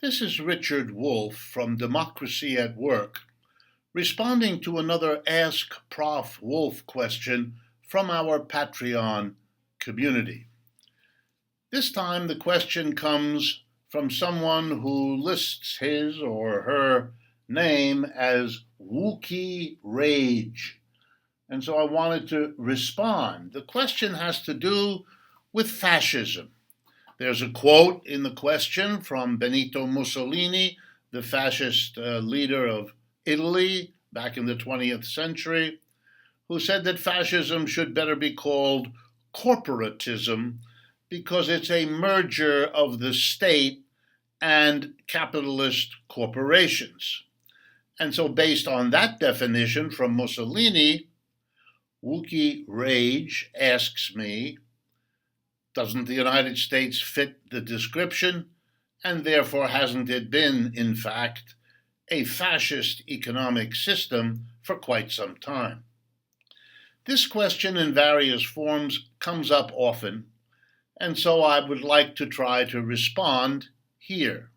This is Richard Wolff from Democracy at Work, responding to another Ask Prof. Wolff question from our Patreon community. This time the question comes from someone who lists his or her name as Wookie Rage. And so I wanted to respond. The question has to do with fascism. There's a quote in the question from Benito Mussolini, the fascist leader of Italy back in the 20th century, who said that fascism should better be called corporatism because it's a merger of the state and capitalist corporations. And so based on that definition from Mussolini, Wookie Rage asks me, doesn't the United States fit the description, and therefore hasn't it been, in fact, a fascist economic system for quite some time? This question in various forms comes up often, and so I would like to try to respond here.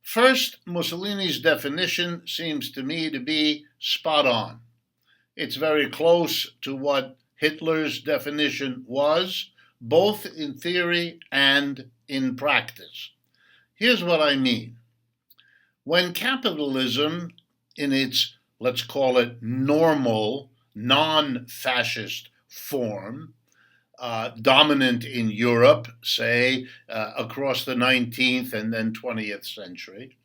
First, Mussolini's definition seems to me to be spot on. It's very close to what Hitler's definition was, both in theory and in practice. Here's what I mean. When capitalism, in its, let's call it, normal, non-fascist form, dominant in Europe, say, across the 19th and then 20th century,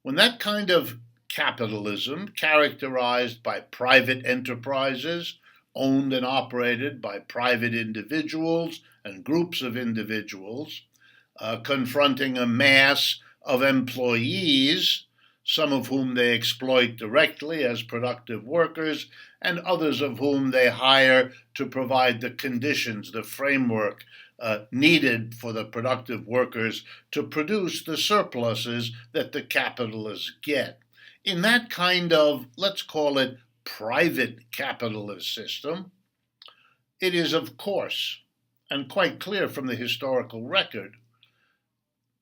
when that kind of capitalism, characterized by private enterprises, owned and operated by private individuals and groups of individuals, confronting a mass of employees, some of whom they exploit directly as productive workers, and others of whom they hire to provide the conditions, the framework needed for the productive workers to produce the surpluses that the capitalists get. In that kind of, let's call it, private capitalist system, it is, of course, and quite clear from the historical record,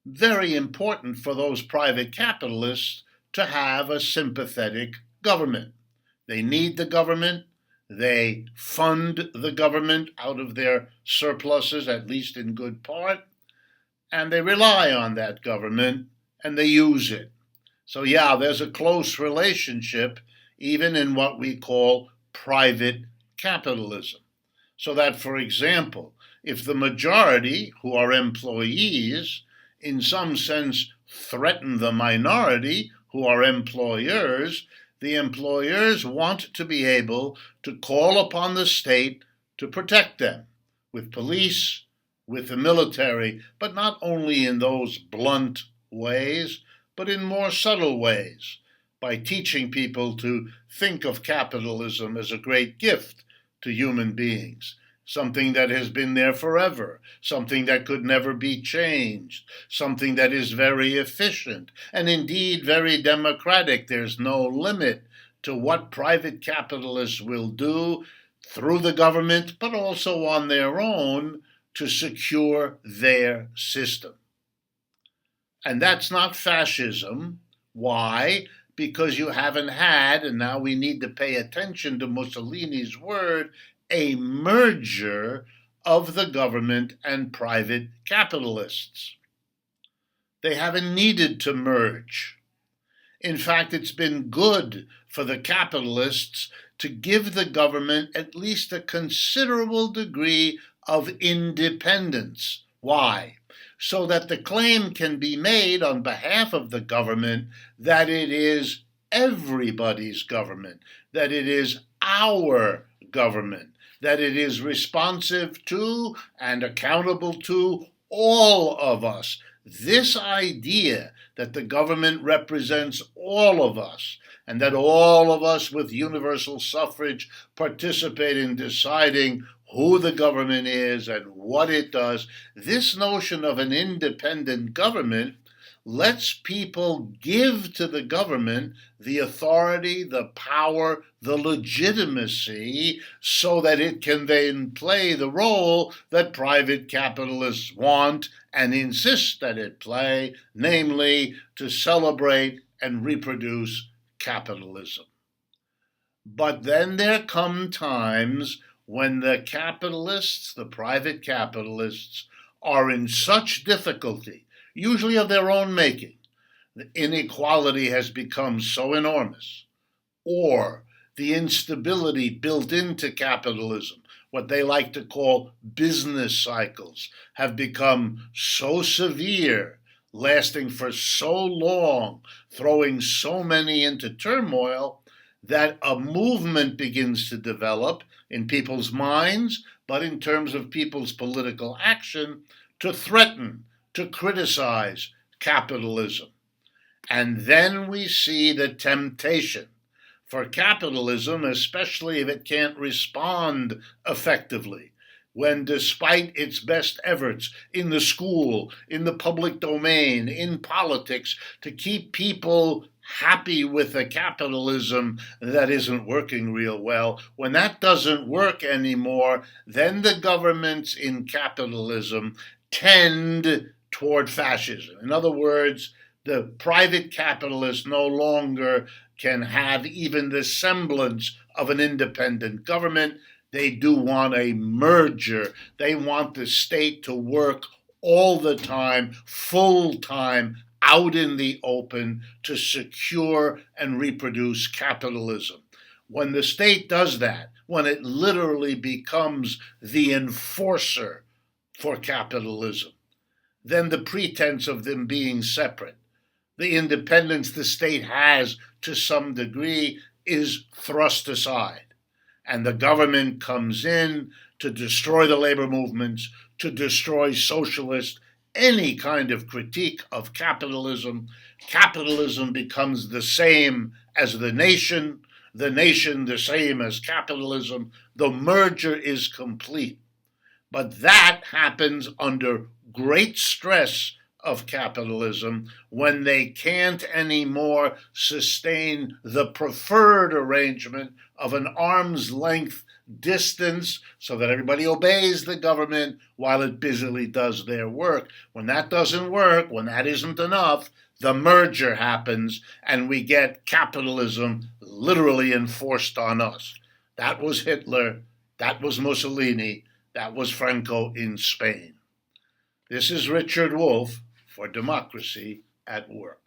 very important for those private capitalists to have a sympathetic government. They need the government, they fund the government out of their surpluses, at least in good part, and they rely on that government and they use it. So yeah, there's a close relationship even in what we call private capitalism. So that, for example, if the majority, who are employees, in some sense threaten the minority, who are employers, the employers want to be able to call upon the state to protect them with police, with the military, but not only in those blunt ways, but in more subtle ways, by teaching people to think of capitalism as a great gift to human beings, something that has been there forever, something that could never be changed, something that is very efficient, and indeed very democratic. There's no limit to what private capitalists will do through the government, but also on their own to secure their system. And that's not fascism. Why? Because you haven't had, and now we need to pay attention to Mussolini's word, a merger of the government and private capitalists. They haven't needed to merge. In fact, it's been good for the capitalists to give the government at least a considerable degree of independence. Why? So that the claim can be made on behalf of the government that it is everybody's government, that it is our government, that it is responsive to and accountable to all of us. This idea that the government represents all of us, and that all of us with universal suffrage participate in deciding who the government is and what it does, this notion of an independent government lets people give to the government the authority, the power, the legitimacy, so that it can then play the role that private capitalists want and insist that it play, namely to celebrate and reproduce capitalism. But then there come times when the capitalists, the private capitalists, are in such difficulty, usually of their own making. The inequality has become so enormous, or the instability built into capitalism, what they like to call business cycles, have become so severe, lasting for so long, throwing so many into turmoil, that a movement begins to develop in people's minds, but in terms of people's political action, to threaten, to criticize capitalism. And then we see the temptation for capitalism, especially if it can't respond effectively, when despite its best efforts in the school, in the public domain, in politics, to keep people happy with a capitalism that isn't working real well, when that doesn't work anymore, then the governments in capitalism tend toward fascism. In other words, the private capitalists no longer can have even the semblance of an independent government. They do want a merger. They want the state to work all the time, full time, out in the open to secure and reproduce capitalism. When the state does that, when it literally becomes the enforcer for capitalism, then the pretense of them being separate, the independence the state has to some degree, is thrust aside. And the government comes in to destroy the labor movements, to destroy socialist, any kind of critique of capitalism. Capitalism becomes the same as the nation the same as capitalism. The merger is complete. But that happens under great stress of capitalism when they can't anymore sustain the preferred arrangement of an arm's length distance so that everybody obeys the government while it busily does their work. When that doesn't work, when that isn't enough, the merger happens and we get capitalism literally enforced on us. That was Hitler, that was Mussolini, that was Franco in Spain. This is Richard Wolff for Democracy at Work.